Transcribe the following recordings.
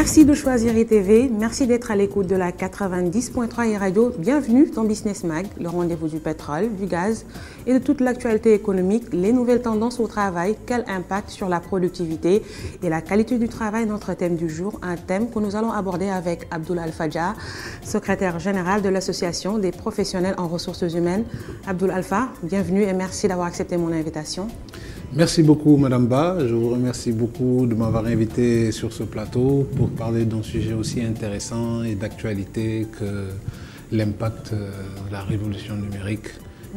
Merci de choisir ITV, merci d'être à l'écoute de la 90.3 e-radio. Bienvenue dans Business Mag, le rendez-vous du pétrole, du gaz et de toute l'actualité économique, les nouvelles tendances au travail, quel impact sur la productivité et la qualité du travail, notre thème du jour, un thème que nous allons aborder avec Abdoul Alpha Dia, secrétaire général de l'Association des professionnels en ressources humaines. Abdoul Alpha, bienvenue et merci d'avoir accepté mon invitation. Merci beaucoup Madame Ba, je vous remercie beaucoup de m'avoir invité sur ce plateau pour parler d'un sujet aussi intéressant et d'actualité que l'impact de la révolution numérique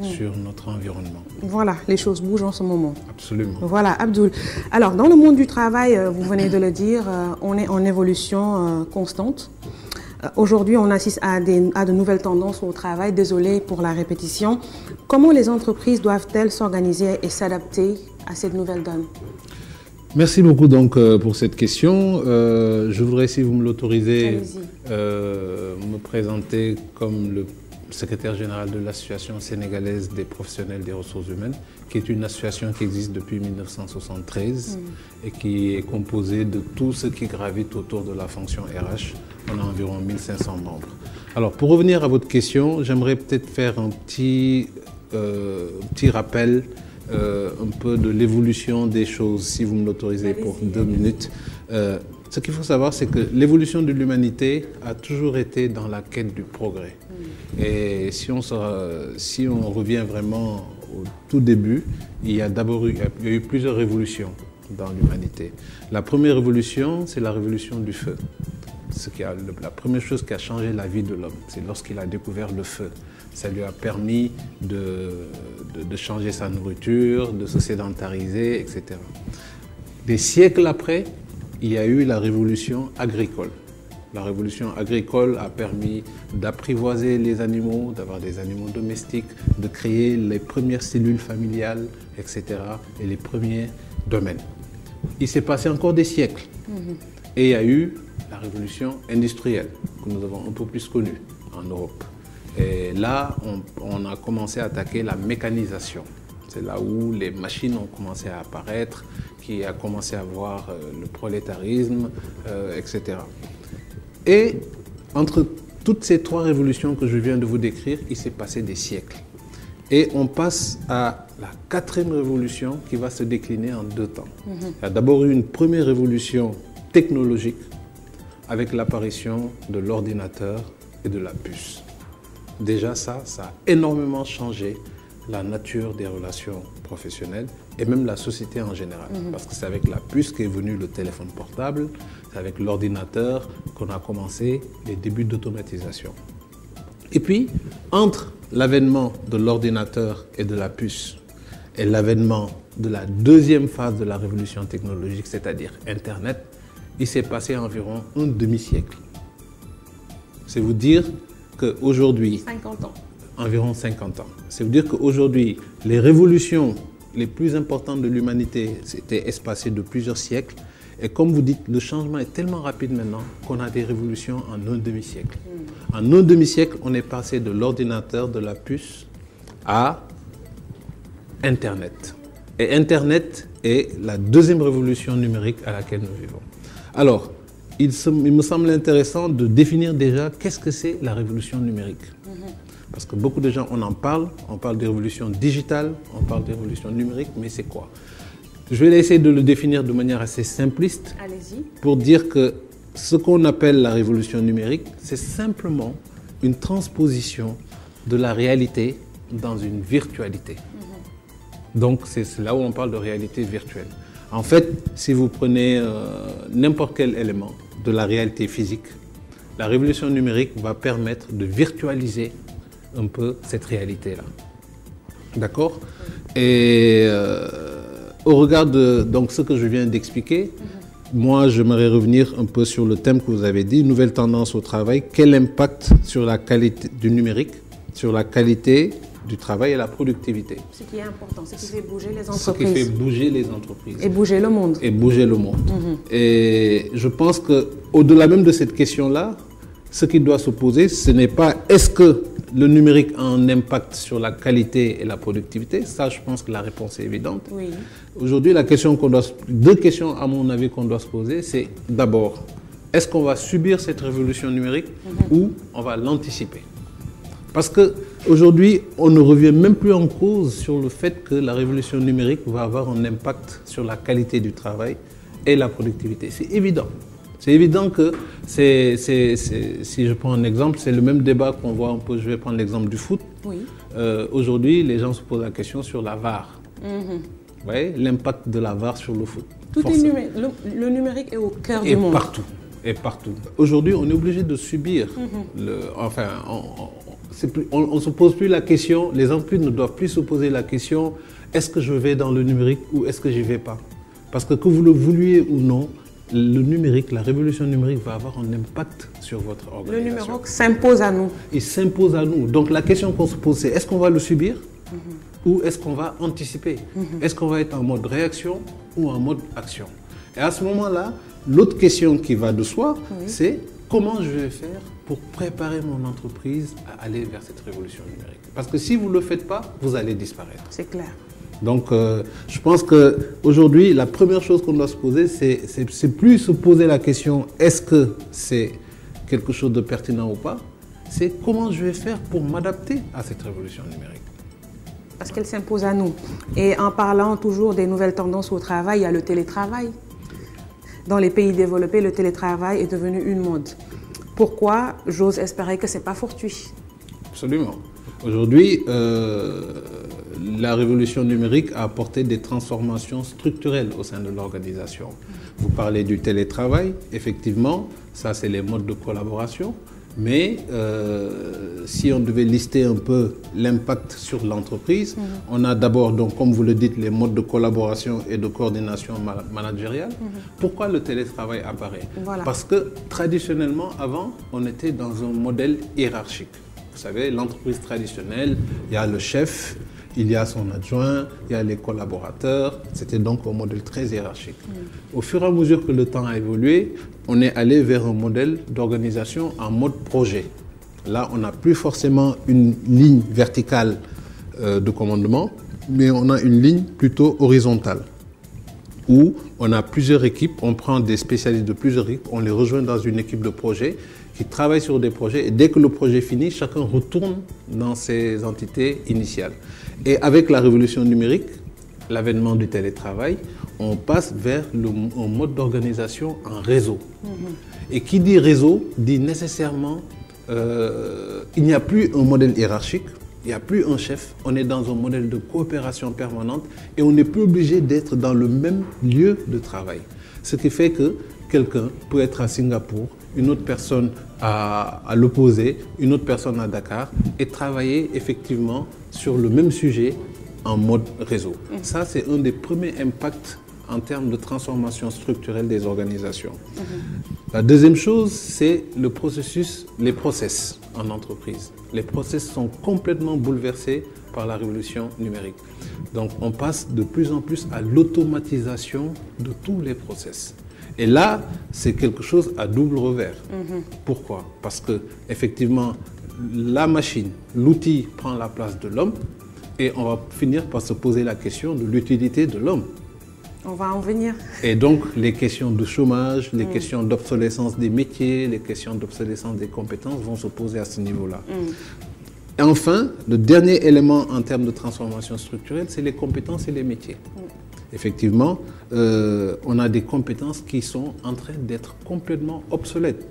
sur notre environnement. Voilà, les choses bougent en ce moment. Absolument. Voilà, Abdoul. Alors, dans le monde du travail, vous venez de le dire, on est en évolution constante. Aujourd'hui, on assiste à de nouvelles tendances au travail. Désolé pour la répétition. Comment les entreprises doivent-elles s'organiser et s'adapter à cette nouvelle donne? Merci beaucoup donc pour cette question. Je voudrais, si vous me l'autorisez, me présenter comme le secrétaire général de l'Association sénégalaise des professionnels des ressources humaines, qui est une association qui existe depuis 1973 et qui est composée de tout ce qui gravite autour de la fonction RH. On a environ 1500 membres. Alors, pour revenir à votre question, j'aimerais peut-être faire un petit rappel un peu de l'évolution des choses, si vous me l'autorisez pour 2 minutes. Ce qu'il faut savoir, c'est que l'évolution de l'humanité a toujours été dans la quête du progrès. Et si on revient vraiment au tout début, il y a eu plusieurs révolutions dans l'humanité. La première révolution, c'est la révolution du feu. La première chose qui a changé la vie de l'homme, c'est lorsqu'il a découvert le feu. Ça lui a permis de changer sa nourriture, de se sédentariser, etc. Des siècles après, il y a eu la révolution agricole. La révolution agricole a permis d'apprivoiser les animaux, d'avoir des animaux domestiques, de créer les premières cellules familiales, etc. et les premiers domaines. Il s'est passé encore des siècles. Et il y a eu la révolution industrielle, que nous avons un peu plus connue en Europe. Et là, on a commencé à attaquer la mécanisation. C'est là où les machines ont commencé à apparaître, qui a commencé à voir le prolétarisme, etc. Et entre toutes ces 3 révolutions que je viens de vous décrire, il s'est passé des siècles. Et on passe à la 4e révolution qui va se décliner en 2 temps. Il y a d'abord eu une première révolution technologique avec l'apparition de l'ordinateur et de la puce. Déjà ça a énormément changé la nature des relations professionnelles et même la société en général. Parce que c'est avec la puce qu'est venu le téléphone portable, c'est avec l'ordinateur qu'on a commencé les débuts d'automatisation. Et puis, entre l'avènement de l'ordinateur et de la puce et l'avènement de la 2e phase de la révolution technologique, c'est-à-dire Internet, il s'est passé environ un demi-siècle. C'est vous dire qu'aujourd'hui... 50 ans. Environ 50 ans. C'est vous dire qu'aujourd'hui, les révolutions les plus importantes de l'humanité s'étaient espacées de plusieurs siècles. Et comme vous dites, le changement est tellement rapide maintenant qu'on a des révolutions en un demi-siècle. En un demi-siècle, on est passé de l'ordinateur, de la puce, à Internet. Et Internet est la 2e révolution numérique à laquelle nous vivons. Alors, il me semble intéressant de définir déjà qu'est-ce que c'est la révolution numérique. Parce que beaucoup de gens, on parle de révolution digitale, on parle de révolution numérique, mais c'est quoi? Je vais essayer de le définir de manière assez simpliste. Allez-y. Pour dire que ce qu'on appelle la révolution numérique, c'est simplement une transposition de la réalité dans une virtualité. Donc c'est là où on parle de réalité virtuelle. En fait, si vous prenez n'importe quel élément de la réalité physique, la révolution numérique va permettre de virtualiser un peu cette réalité-là. D'accord? Et au regard de donc, ce que je viens d'expliquer, moi, j'aimerais revenir un peu sur le thème que vous avez dit, nouvelle tendance au travail. Quel impact sur la qualité du numérique, sur la qualité du travail et la productivité? Ce qui est important, ce qui fait bouger les entreprises. Ce qui fait bouger les entreprises. Et bouger le monde. Et bouger le monde. Et je pense qu'au-delà même de cette question-là, ce qui doit se poser, ce n'est pas est-ce que le numérique a un impact sur la qualité et la productivité. Ça, je pense que la réponse est évidente. Aujourd'hui, deux questions à mon avis qu'on doit se poser, c'est d'abord, Est-ce qu'on va subir cette révolution numérique ou on va l'anticiper? Parce qu'aujourd'hui, on ne revient même plus en cause sur le fait que la révolution numérique va avoir un impact sur la qualité du travail et la productivité. C'est évident. C'est évident que, si je prends un exemple, c'est le même débat qu'on voit un peu, je vais prendre l'exemple du foot. Oui. Aujourd'hui, les gens se posent la question sur la VAR. Vous voyez, l'impact de la VAR sur le foot. Tout est numérique. Le numérique est au cœur du monde. Partout. Et partout. Aujourd'hui, on est obligé de subir. On ne se pose plus la question, les entreprises ne doivent plus se poser la question, est-ce que je vais dans le numérique ou est-ce que j'y vais pas? Parce que vous le vouliez ou non, le numérique, la révolution numérique va avoir un impact sur votre organisation. Le numérique s'impose à nous. Il s'impose à nous. Donc la question qu'on se pose, c'est est-ce qu'on va le subir ou est-ce qu'on va anticiper? Est-ce qu'on va être en mode réaction ou en mode action? Et à ce moment-là, l'autre question qui va de soi, c'est comment je vais faire pour préparer mon entreprise à aller vers cette révolution numérique? Parce que si vous ne le faites pas, vous allez disparaître. C'est clair. Donc, je pense qu'aujourd'hui, la première chose qu'on doit se poser, c'est plus se poser la question est-ce que c'est quelque chose de pertinent ou pas? C'est comment je vais faire pour m'adapter à cette révolution numérique. Parce qu'elle s'impose à nous. Et en parlant toujours des nouvelles tendances au travail, il y a le télétravail. Dans les pays développés, le télétravail est devenu une mode. Pourquoi? J'ose espérer que ce n'est pas fortuit. Absolument. Aujourd'hui, la révolution numérique a apporté des transformations structurelles au sein de l'organisation. Vous parlez du télétravail, effectivement, ça c'est les modes de collaboration, mais si on devait lister un peu l'impact sur l'entreprise, on a d'abord, donc, comme vous le dites, les modes de collaboration et de coordination managériale. Pourquoi le télétravail apparaît? Parce que traditionnellement, avant, on était dans un modèle hiérarchique. Vous savez, l'entreprise traditionnelle, il y a le chef, il y a son adjoint, il y a les collaborateurs. C'était donc un modèle très hiérarchique. Au fur et à mesure que le temps a évolué, on est allé vers un modèle d'organisation en mode projet. Là, on n'a plus forcément une ligne verticale de commandement, mais on a une ligne plutôt horizontale, où on a plusieurs équipes, on prend des spécialistes de plusieurs équipes, on les rejoint dans une équipe de projet qui travaille sur des projets, et dès que le projet finit, chacun retourne dans ses entités initiales. Et avec la révolution numérique, l'avènement du télétravail, on passe vers un mode d'organisation en réseau. Et qui dit réseau, dit nécessairement, il n'y a plus un modèle hiérarchique, il n'y a plus un chef, on est dans un modèle de coopération permanente et on n'est plus obligé d'être dans le même lieu de travail. Ce qui fait que quelqu'un peut être à Singapour, une autre personne à l'opposé, une autre personne à Dakar, et travailler effectivement sur le même sujet en mode réseau. Ça, c'est un des premiers impacts en termes de transformation structurelle des organisations. La deuxième chose, c'est le processus, les process en entreprise. Les process sont complètement bouleversés par la révolution numérique. Donc, on passe de plus en plus à l'automatisation de tous les process. Et là, c'est quelque chose à double revers. Pourquoi? Parce que, effectivement, la machine, l'outil prend la place de l'homme et on va finir par se poser la question de l'utilité de l'homme. On va en venir. Et donc, les questions de chômage, les questions d'obsolescence des métiers, les questions d'obsolescence des compétences vont se poser à ce niveau-là. Et enfin, le dernier élément en termes de transformation structurelle, c'est les compétences et les métiers. Effectivement, on a des compétences qui sont en train d'être complètement obsolètes.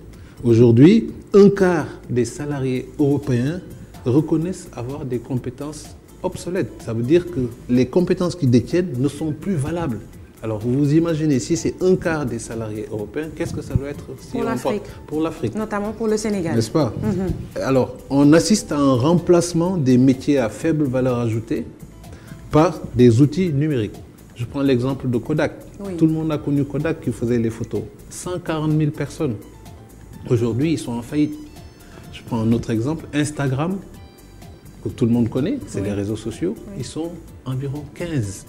Aujourd'hui, un quart des salariés européens reconnaissent avoir des compétences obsolètes. Ça veut dire que les compétences qu'ils détiennent ne sont plus valables. Alors, vous vous imaginez, si c'est un quart des salariés européens, qu'est-ce que ça doit être si pour l'Afrique? Notamment pour le Sénégal. N'est-ce pas? Alors, on assiste à un remplacement des métiers à faible valeur ajoutée par des outils numériques. Je prends l'exemple de Kodak. Tout le monde a connu Kodak qui faisait les photos. 140 000 personnes. Aujourd'hui, ils sont en faillite. Je prends un autre exemple, Instagram, que tout le monde connaît, c'est les réseaux sociaux. Ils sont environ 15.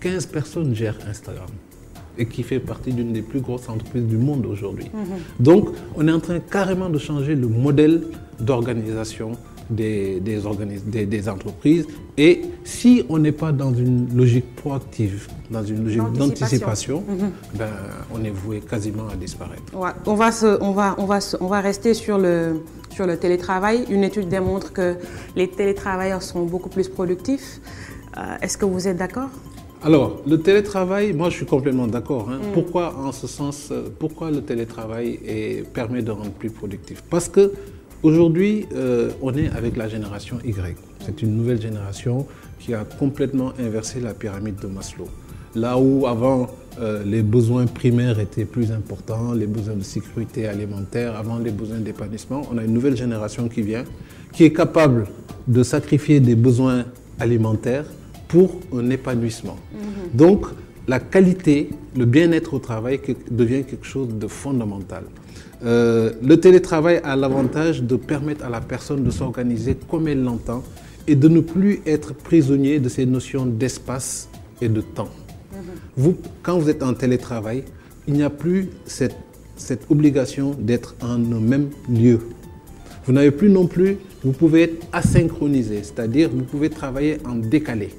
15 personnes gèrent Instagram et qui fait partie d'une des plus grosses entreprises du monde aujourd'hui. Donc, on est en train carrément de changer le modèle d'organisation des entreprises. Et si on n'est pas dans une logique proactive, dans une logique d'anticipation, ben, on est voué quasiment à disparaître. Ouais, on va rester sur le télétravail. Une étude démontre que les télétravailleurs sont beaucoup plus productifs. Est-ce que vous êtes d'accord? Alors, le télétravail, moi je suis complètement d'accord. Hein. Pourquoi, en ce sens, pourquoi le télétravail permet de rendre plus productif? Parce que aujourd'hui, on est avec la génération Y. C'est une nouvelle génération qui a complètement inversé la pyramide de Maslow. Là où avant, les besoins primaires étaient plus importants, les besoins de sécurité alimentaire, avant les besoins d'épanouissement, on a une nouvelle génération qui vient, qui est capable de sacrifier des besoins alimentaires pour un épanouissement. Donc, la qualité, le bien-être au travail devient quelque chose de fondamental. Le télétravail a l'avantage de permettre à la personne de s'organiser comme elle l'entend et de ne plus être prisonnier de ces notions d'espace et de temps. Vous, quand vous êtes en télétravail, il n'y a plus cette obligation d'être en un même lieu. Vous n'avez plus non plus, vous pouvez être asynchronisé, c'est-à-dire vous pouvez travailler en décalé.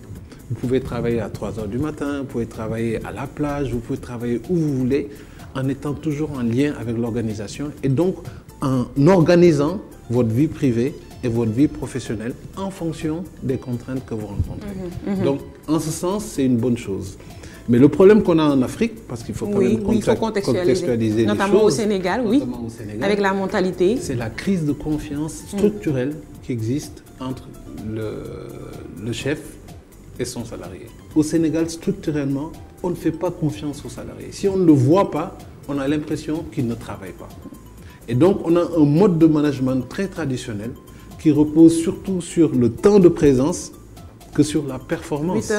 Vous pouvez travailler à 3 heures du matin, vous pouvez travailler à la plage, vous pouvez travailler où vous voulez, en étant toujours en lien avec l'organisation et donc en organisant votre vie privée et votre vie professionnelle en fonction des contraintes que vous rencontrez. Donc, en ce sens, c'est une bonne chose. Mais le problème qu'on a en Afrique, parce qu'il faut quand même contextualiser les notamment choses, au Sénégal, avec la mentalité, c'est la crise de confiance structurelle qui existe entre le chef et son salarié. Au Sénégal, structurellement, on ne fait pas confiance aux salariés. Si on ne le voit pas, on a l'impression qu'il ne travaille pas. Et donc, on a un mode de management très traditionnel qui repose surtout sur le temps de présence que sur la performance.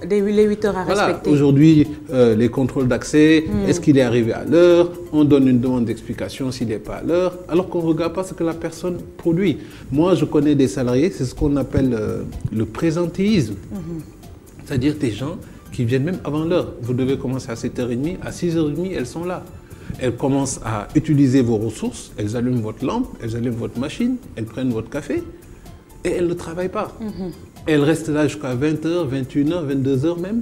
Les 8 heures à respecter. Aujourd'hui, les contrôles d'accès, est-ce qu'il est arrivé à l'heure? On donne une demande d'explication s'il n'est pas à l'heure, alors qu'on ne regarde pas ce que la personne produit. Moi, je connais des salariés, c'est ce qu'on appelle le présentéisme. C'est-à-dire des gens qui viennent même avant l'heure. Vous devez commencer à 7h30, à 6h30, elles sont là. Elles commencent à utiliser vos ressources, elles allument votre lampe, elles allument votre machine, elles prennent votre café et elles ne travaillent pas. Elles restent là jusqu'à 20h, 21h, 22h même.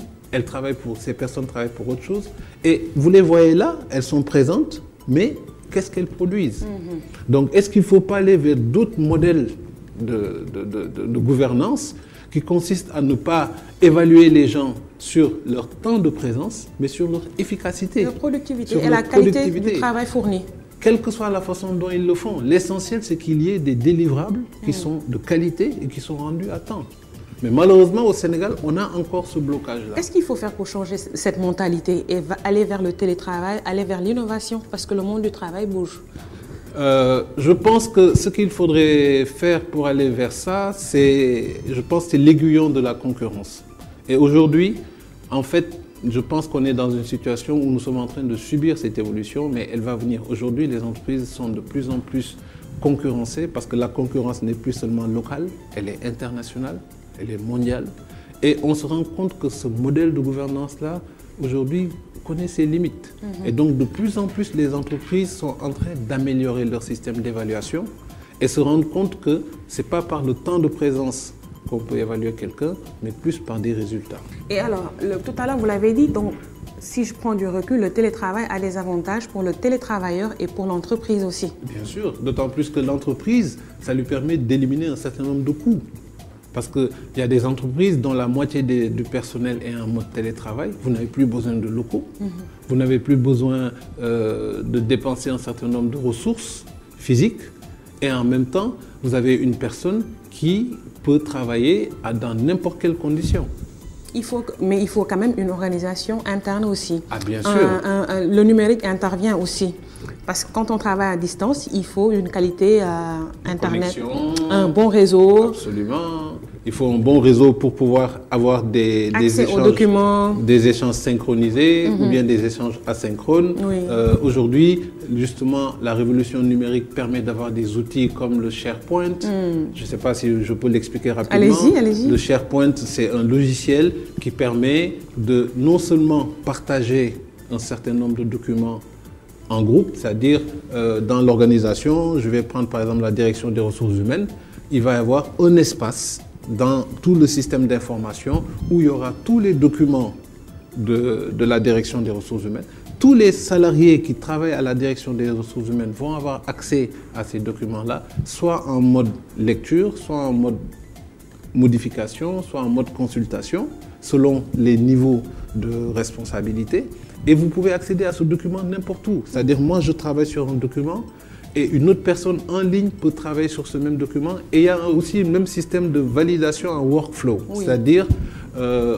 Ces personnes travaillent pour autre chose. Et vous les voyez là, elles sont présentes, mais qu'est-ce qu'elles produisent? Donc, est-ce qu'il ne faut pas aller vers d'autres modèles de gouvernance qui consistent à ne pas évaluer les gens sur leur temps de présence, mais sur leur efficacité. Leur productivité et la qualité du travail fourni. Quelle que soit la façon dont ils le font. L'essentiel, c'est qu'il y ait des délivrables qui sont de qualité et qui sont rendus à temps. Mais malheureusement, au Sénégal, on a encore ce blocage-là. Qu'est-ce qu'il faut faire pour changer cette mentalité et aller vers le télétravail, aller vers l'innovation? Parce que le monde du travail bouge. Je pense que ce qu'il faudrait faire pour aller vers ça, c'est l'aiguillon de la concurrence. Et aujourd'hui, en fait, je pense qu'on est dans une situation où nous sommes en train de subir cette évolution, mais elle va venir. Aujourd'hui, les entreprises sont de plus en plus concurrencées parce que la concurrence n'est plus seulement locale, elle est internationale, elle est mondiale. Et on se rend compte que ce modèle de gouvernance-là, aujourd'hui, connaît ses limites. Et donc, de plus en plus, les entreprises sont en train d'améliorer leur système d'évaluation et se rendent compte que ce n'est pas par le temps de présence qu'on peut évaluer quelqu'un, mais plus par des résultats. Et alors, tout à l'heure, vous l'avez dit, donc, si je prends du recul, le télétravail a des avantages pour le télétravailleur et pour l'entreprise aussi. Bien sûr, d'autant plus que l'entreprise, ça lui permet d'éliminer un certain nombre de coûts. Parce qu'il y a des entreprises dont la moitié du personnel est en mode télétravail. Vous n'avez plus besoin de locaux. Vous n'avez plus besoin de dépenser un certain nombre de ressources physiques. Et en même temps, vous avez une personne qui peut travailler dans n'importe quelle condition. Mais il faut quand même une organisation interne aussi. Ah, bien sûr. Le numérique intervient aussi. Parce que quand on travaille à distance, il faut une qualité Internet, un bon réseau. Absolument. Il faut un bon réseau pour pouvoir avoir des échanges synchronisés ou bien des échanges asynchrones. Oui. Aujourd'hui, justement, la révolution numérique permet d'avoir des outils comme le SharePoint. Je ne sais pas si je peux l'expliquer rapidement. Allez-y. Le SharePoint, c'est un logiciel qui permet de non seulement partager un certain nombre de documents en groupe, c'est-à-dire dans l'organisation, je vais prendre par exemple la direction des ressources humaines. il va y avoir un espace dans tout le système d'information où il y aura tous les documents de la direction des ressources humaines. Tous les salariés qui travaillent à la direction des ressources humaines vont avoir accès à ces documents-là, soit en mode lecture, soit en mode modification, soit en mode consultation, selon les niveaux de responsabilité. Et vous pouvez accéder à ce document n'importe où. C'est-à-dire, moi, je travaille sur un document et une autre personne en ligne peut travailler sur ce même document. Et il y a aussi le même système de validation en workflow. Oui. C'est-à-dire,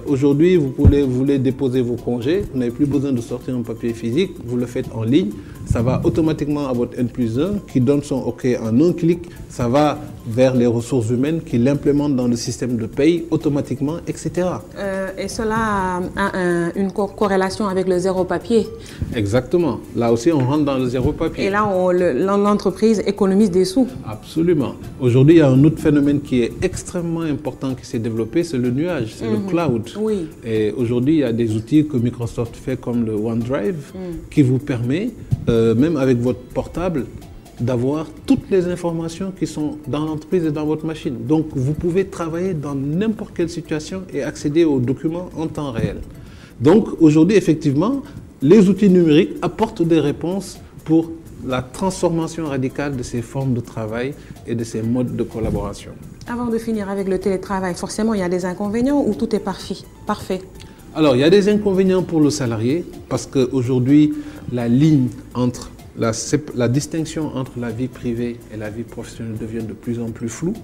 aujourd'hui, vous voulez déposer vos congés, vous n'avez plus besoin de sortir un papier physique, vous le faites en ligne. Ça va automatiquement à votre N+1 qui donne son OK en un clic. Ça va vers les ressources humaines qui l'implémentent dans le système de paye automatiquement, etc. Et cela a une corrélation avec le zéro papier. Exactement. Là aussi, on rentre dans le zéro papier. Et là, l'entreprise économise des sous. Absolument. Aujourd'hui, il y a un autre phénomène qui est extrêmement important qui s'est développé, c'est le nuage, c'est le cloud. Oui. Et aujourd'hui, il y a des outils que Microsoft fait comme le OneDrive qui vous permet, même avec votre portable, d'avoir toutes les informations qui sont dans l'entreprise et dans votre machine. Donc, vous pouvez travailler dans n'importe quelle situation et accéder aux documents en temps réel. Donc, aujourd'hui, effectivement, les outils numériques apportent des réponses pour la transformation radicale de ces formes de travail et de ces modes de collaboration. Avant de finir avec le télétravail, forcément, il y a des inconvénients ou tout est parfait? Alors, il y a des inconvénients pour le salarié parce qu'aujourd'hui, la ligne entre la distinction entre la vie privée et la vie professionnelle devient de plus en plus floue.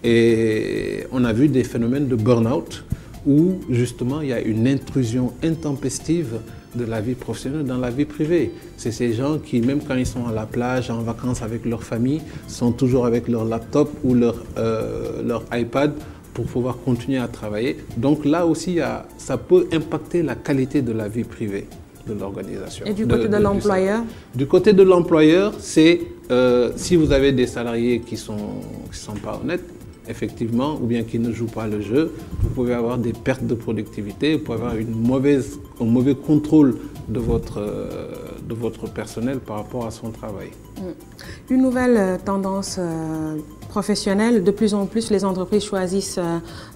Et on a vu des phénomènes de burn-out où justement il y a une intrusion intempestive de la vie professionnelle dans la vie privée. C'est ces gens qui, même quand ils sont à la plage, en vacances avec leur famille, sont toujours avec leur laptop ou leur iPad pour pouvoir continuer à travailler. Donc là aussi, ça peut impacter la qualité de la vie privée de l'organisation. Et du côté de l'employeur? Du côté de l'employeur, c'est si vous avez des salariés qui sont pas honnêtes, effectivement, ou bien qui ne jouent pas le jeu, vous pouvez avoir des pertes de productivité, vous pouvez avoir un mauvais contrôle de votre personnel par rapport à son travail. Une nouvelle tendance professionnelle, de plus en plus les entreprises choisissent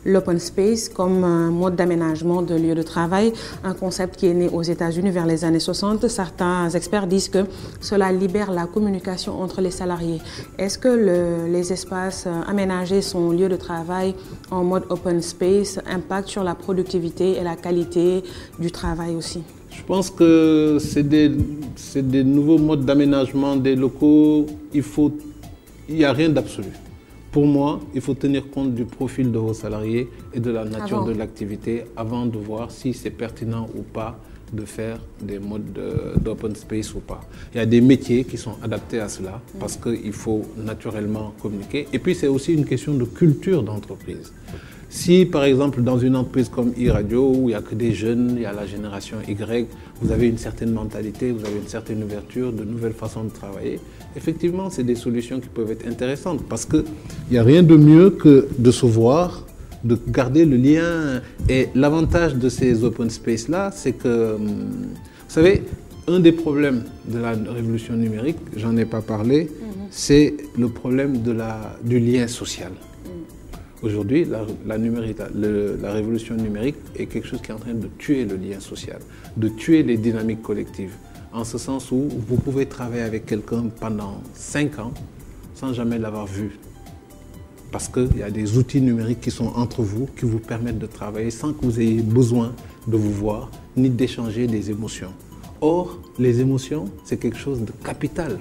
l'open space comme mode d'aménagement de lieux de travail, un concept qui est né aux États-Unis vers les années 60. Certains experts disent que cela libère la communication entre les salariés. Est-ce que les espaces aménagés sont lieux de travail en mode open space impactent sur la productivité et la qualité du travail aussi? Je pense que c'est des nouveaux modes d'aménagement des locaux. Il n'y a rien d'absolu. Pour moi, il faut tenir compte du profil de vos salariés et de la nature de l'activité avant de voir si c'est pertinent ou pas de faire des modes d'open space ou pas. Il y a des métiers qui sont adaptés à cela parce qu'il faut naturellement communiquer. Et puis, c'est aussi une question de culture d'entreprise. Si, par exemple, dans une entreprise comme e-Radio, où il n'y a que des jeunes, il y a la génération Y, vous avez une certaine mentalité, vous avez une certaine ouverture, de nouvelles façons de travailler, effectivement, c'est des solutions qui peuvent être intéressantes parce qu'il n'y a rien de mieux que de se voir, de garder le lien. Et l'avantage de ces open space-là, c'est que, vous savez, un des problèmes de la révolution numérique, j'en ai pas parlé, c'est le problème du lien social. Aujourd'hui, la révolution numérique est quelque chose qui est en train de tuer le lien social, de tuer les dynamiques collectives, en ce sens où vous pouvez travailler avec quelqu'un pendant 5 ans sans jamais l'avoir vu. Parce qu'il y a des outils numériques qui sont entre vous, qui vous permettent de travailler sans que vous ayez besoin de vous voir, ni d'échanger des émotions. Or, les émotions, c'est quelque chose de capital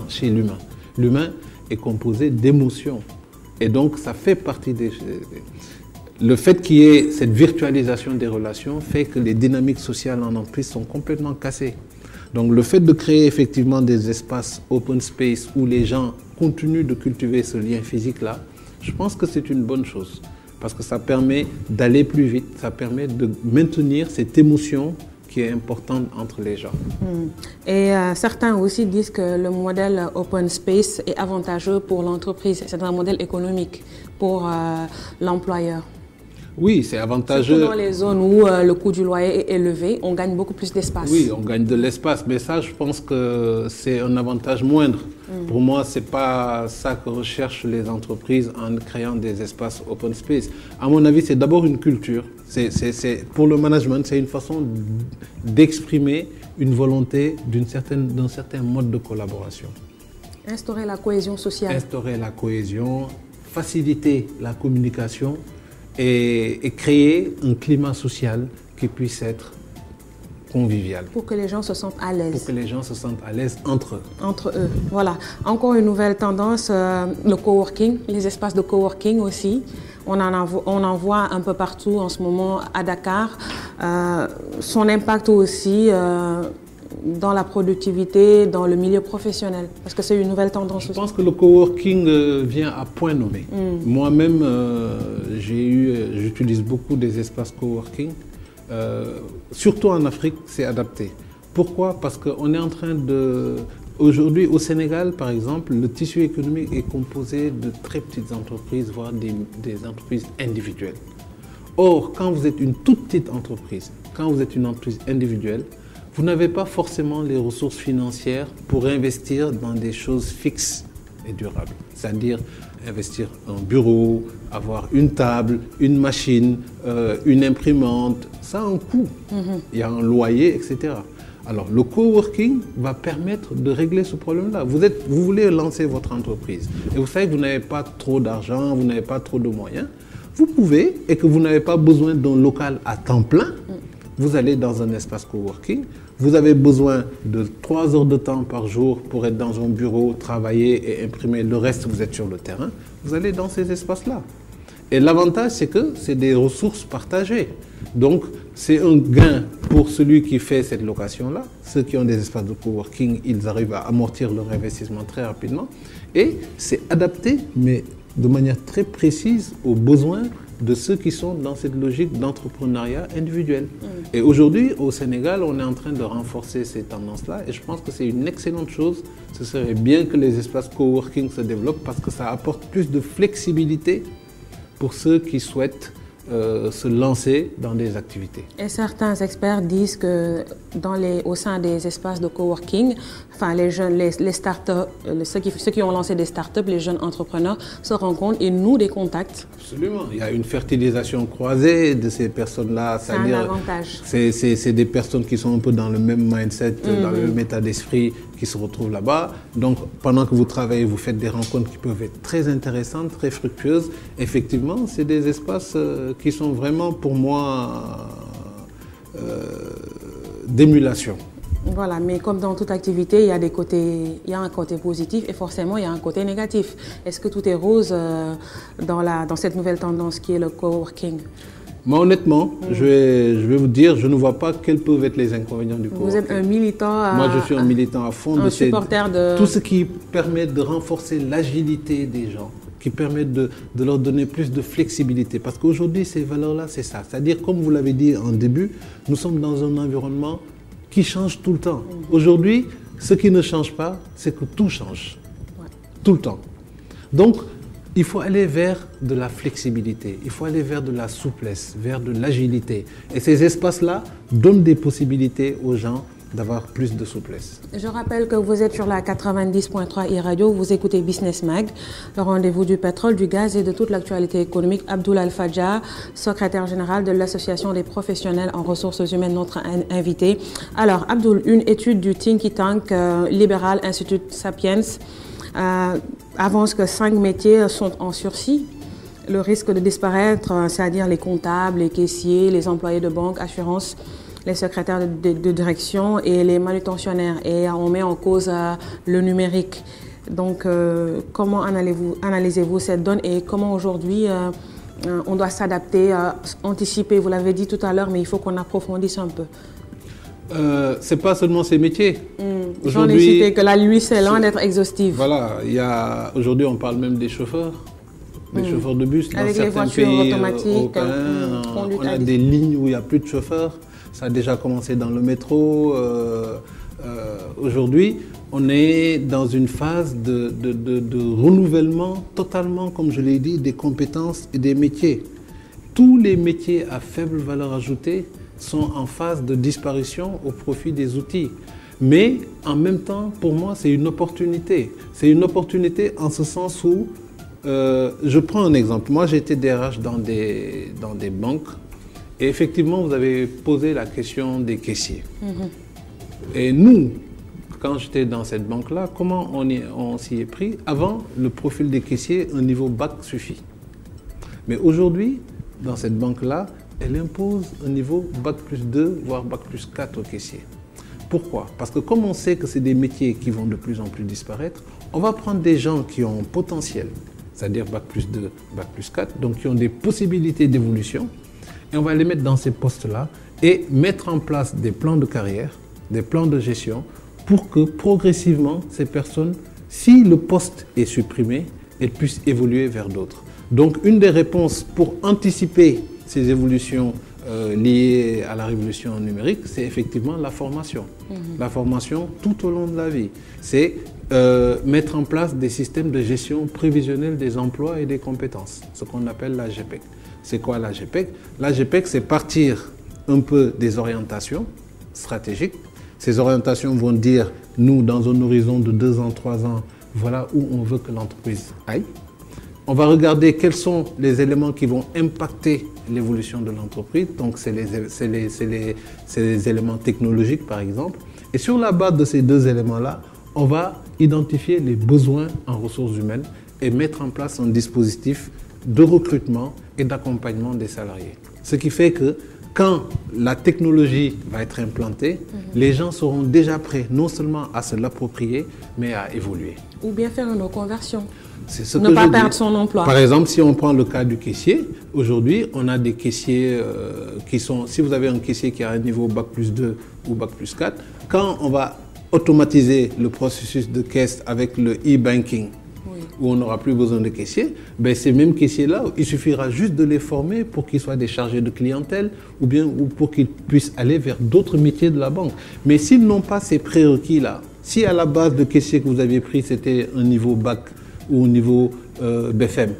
chez l'humain. L'humain est composé d'émotions. Et donc, ça fait partie le fait qu'il y ait cette virtualisation des relations fait que les dynamiques sociales en entreprise sont complètement cassées. Donc, le fait de créer effectivement des espaces open space où les gens continuent de cultiver ce lien physique-là, je pense que c'est une bonne chose. Parce que ça permet d'aller plus vite, ça permet de maintenir cette émotion qui est importante entre les gens. Et certains aussi disent que le modèle open space est avantageux pour l'entreprise. C'est un modèle économique pour l'employeur. Oui, c'est avantageux. Surtout dans les zones où le coût du loyer est élevé, on gagne beaucoup plus d'espace. Oui, on gagne de l'espace, mais ça, je pense que c'est un avantage moindre. Pour moi, ce n'est pas ça que recherchent les entreprises en créant des espaces open space. À mon avis, c'est d'abord une culture. Pour le management, c'est une façon d'exprimer une volonté d'un certain mode de collaboration. Instaurer la cohésion sociale. Instaurer la cohésion, faciliter la communication et créer un climat social qui puisse être convivial. Pour que les gens se sentent à l'aise. Pour que les gens se sentent à l'aise entre eux. Entre eux, voilà. Encore une nouvelle tendance, le coworking, les espaces de coworking aussi. On en voit un peu partout en ce moment à Dakar. Son impact aussi dans la productivité, dans le milieu professionnel, parce que c'est une nouvelle tendance aussi. Je pense que le coworking vient à point nommé. Moi-même, j'utilise beaucoup des espaces coworking. Surtout en Afrique, c'est adapté. Pourquoi? Parce qu'on est en train de... Aujourd'hui, au Sénégal, par exemple, le tissu économique est composé de très petites entreprises, voire des entreprises individuelles. Or, quand vous êtes une toute petite entreprise, quand vous êtes une entreprise individuelle, vous n'avez pas forcément les ressources financières pour investir dans des choses fixes et durables. C'est-à-dire investir en bureau, avoir une table, une machine, une imprimante, ça a un coût. Il y a un loyer, etc. Alors, le coworking va permettre de régler ce problème-là. Vous voulez lancer votre entreprise et vous savez que vous n'avez pas trop d'argent, vous n'avez pas trop de moyens. Vous pouvez, et que vous n'avez pas besoin d'un local à temps plein, vous allez dans un espace coworking. Vous avez besoin de 3 heures de temps par jour pour être dans un bureau, travailler et imprimer. Le reste, vous êtes sur le terrain. Vous allez dans ces espaces-là. Et l'avantage, c'est que c'est des ressources partagées. Donc, c'est un gain pour celui qui fait cette location-là. Ceux qui ont des espaces de coworking, ils arrivent à amortir leur investissement très rapidement. Et c'est adapté, mais de manière très précise aux besoins de ceux qui sont dans cette logique d'entrepreneuriat individuel. Et aujourd'hui, au Sénégal, on est en train de renforcer ces tendances-là et je pense que c'est une excellente chose. Ce serait bien que les espaces coworking se développent parce que ça apporte plus de flexibilité pour ceux qui souhaitent se lancer dans des activités. Et certains experts disent que au sein des espaces de coworking, enfin les startups, ceux qui ont lancé des startups, les jeunes entrepreneurs se rencontrent et nouent des contacts. Absolument. Il y a une fertilisation croisée de ces personnes-là. C'est un avantage. C'est des personnes qui sont un peu dans le même mindset, dans le même état d'esprit, qui se retrouvent là-bas. Donc, pendant que vous travaillez, vous faites des rencontres qui peuvent être très intéressantes, très fructueuses. Effectivement, c'est des espaces qui sont vraiment, pour moi, d'émulation. Voilà, mais comme dans toute activité, il y a un côté positif et forcément, il y a un côté négatif. Est-ce que tout est rose dans cette nouvelle tendance qui est le coworking? Moi, honnêtement, je vais vous dire, je ne vois pas quels peuvent être les inconvénients du coworking. Vous êtes un militant Moi, je suis un militant à fond. Un supporter de... Tout ce qui permet de renforcer l'agilité des gens, qui permet de leur donner plus de flexibilité. Parce qu'aujourd'hui, ces valeurs-là, c'est ça. C'est-à-dire, comme vous l'avez dit en début, nous sommes dans un environnement qui change tout le temps. Aujourd'hui, ce qui ne change pas, c'est que tout change. Ouais. Tout le temps. Donc, il faut aller vers de la flexibilité, il faut aller vers de la souplesse, vers de l'agilité. Et ces espaces-là donnent des possibilités aux gens d'avoir plus de souplesse. Je rappelle que vous êtes sur la 90.3 e-radio, vous écoutez Business Mag, le rendez-vous du pétrole, du gaz et de toute l'actualité économique. Abdoul Alfadja, secrétaire général de l'Association des professionnels en ressources humaines, notre invité. Alors, Abdoul, une étude du think tank libéral Institut Sapiens avance que 5 métiers sont en sursis. Le risque de disparaître, c'est-à-dire les comptables, les caissiers, les employés de banque, assurance, les secrétaires de direction et les manutentionnaires. Et on met en cause le numérique. Donc, comment analysez-vous cette donne et comment aujourd'hui on doit s'adapter, anticiper? Vous l'avez dit tout à l'heure, mais il faut qu'on approfondisse un peu. C'est pas seulement ces métiers. J'en ai cité que la liste est loin d'être exhaustive. Voilà, aujourd'hui on parle même des chauffeurs. Les chauffeurs de bus, dans certains pays européens, on a des lignes où il n'y a plus de chauffeurs. Ça a déjà commencé dans le métro. Aujourd'hui, on est dans une phase de renouvellement totalement, comme je l'ai dit, des compétences et des métiers. tous les métiers à faible valeur ajoutée sont en phase de disparition au profit des outils. Mais en même temps, pour moi, c'est une opportunité. C'est une opportunité en ce sens où, je prends un exemple. Moi, j'ai été DRH dans des banques et effectivement, vous avez posé la question des caissiers. Et nous, quand j'étais dans cette banque-là, comment on s'y est pris? Avant, le profil des caissiers, un niveau bac suffit. Mais aujourd'hui, dans cette banque-là, elle impose un niveau bac plus 2, voire bac plus 4 aux caissiers. Pourquoi? Parce que comme on sait que c'est des métiers qui vont de plus en plus disparaître, on va prendre des gens qui ont un potentiel, c'est-à-dire bac plus 2, bac plus 4, donc qui ont des possibilités d'évolution, et on va les mettre dans ces postes-là et mettre en place des plans de carrière, des plans de gestion, pour que progressivement, ces personnes, si le poste est supprimé, elles puissent évoluer vers d'autres. Donc une des réponses pour anticiper ces évolutions liées à la révolution numérique, c'est effectivement la formation. La formation tout au long de la vie. C'est mettre en place des systèmes de gestion prévisionnelle des emplois et des compétences, ce qu'on appelle la GPEC. C'est quoi la GPEC? La GPEC, c'est partir un peu des orientations stratégiques. Ces orientations vont dire, nous, dans un horizon de 2 ans, 3 ans, voilà où on veut que l'entreprise aille. On va regarder quels sont les éléments qui vont impacter l'évolution de l'entreprise. Donc, c'est les éléments technologiques, par exemple. Et sur la base de ces 2 éléments-là, on va identifier les besoins en ressources humaines et mettre en place un dispositif de recrutement et d'accompagnement des salariés. Ce qui fait que quand la technologie va être implantée, les gens seront déjà prêts non seulement à se l'approprier, mais à évoluer. Ou bien faire une reconversion. Ne pas perdre son emploi. Par exemple, si on prend le cas du caissier, aujourd'hui, on a des caissiers qui sont... Si vous avez un caissier qui a un niveau bac plus 2 ou bac plus 4, quand on va automatiser le processus de caisse avec le e-banking, où on n'aura plus besoin de caissiers, ben ces mêmes caissiers-là, il suffira juste de les former pour qu'ils soient des chargés de clientèle ou pour qu'ils puissent aller vers d'autres métiers de la banque. Mais s'ils n'ont pas ces prérequis-là, si à la base de caissier que vous aviez pris, c'était un niveau bac ou un niveau BFM,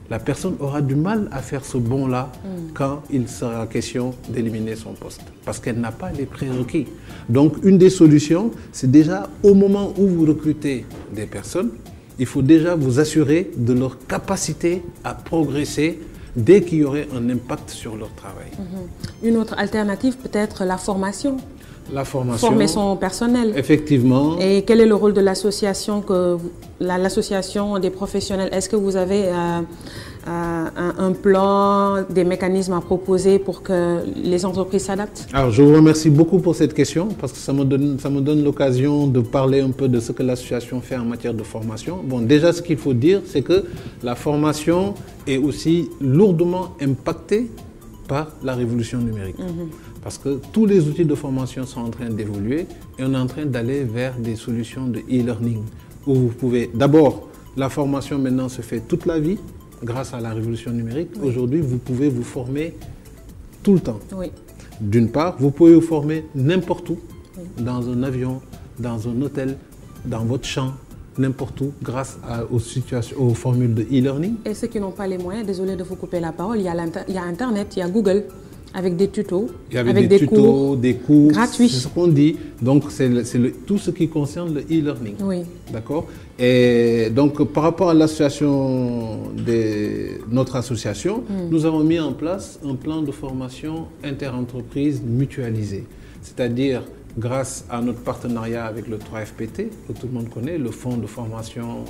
la personne aura du mal à faire ce bond-là quand il sera question d'éliminer son poste, parce qu'elle n'a pas les prérequis. Donc, une des solutions, c'est déjà au moment où vous recrutez des personnes, il faut déjà vous assurer de leur capacité à progresser dès qu'il y aurait un impact sur leur travail. Une autre alternative, peut-être la formation. La formation. Former son personnel. Effectivement. Et quel est le rôle de l'association, l'association des professionnels? Est-ce que vous avez un plan, des mécanismes à proposer pour que les entreprises s'adaptent? Alors, je vous remercie beaucoup pour cette question parce que ça me donne l'occasion de parler un peu de ce que l'association fait en matière de formation. Bon, déjà, ce qu'il faut dire, c'est que la formation est aussi lourdement impactée par la révolution numérique. Parce que tous les outils de formation sont en train d'évoluer et on est en train d'aller vers des solutions de e-learning où vous pouvez... D'abord, la formation maintenant se fait toute la vie grâce à la révolution numérique. Aujourd'hui, vous pouvez vous former tout le temps. D'une part, vous pouvez vous former n'importe où, dans un avion, dans un hôtel, dans votre champ, n'importe où, grâce aux formules de e-learning. Et ceux qui n'ont pas les moyens, désolé de vous couper la parole, il y a Internet, il y a Google, avec des tutos, avec des tutos, des cours gratuits. C'est ce qu'on dit. Donc, c'est tout ce qui concerne le e-learning. D'accord. Et donc, par rapport à notre association, nous avons mis en place un plan de formation inter-entreprise mutualisé. C'est-à-dire, grâce à notre partenariat avec le 3FPT, que tout le monde connaît, le fonds de formation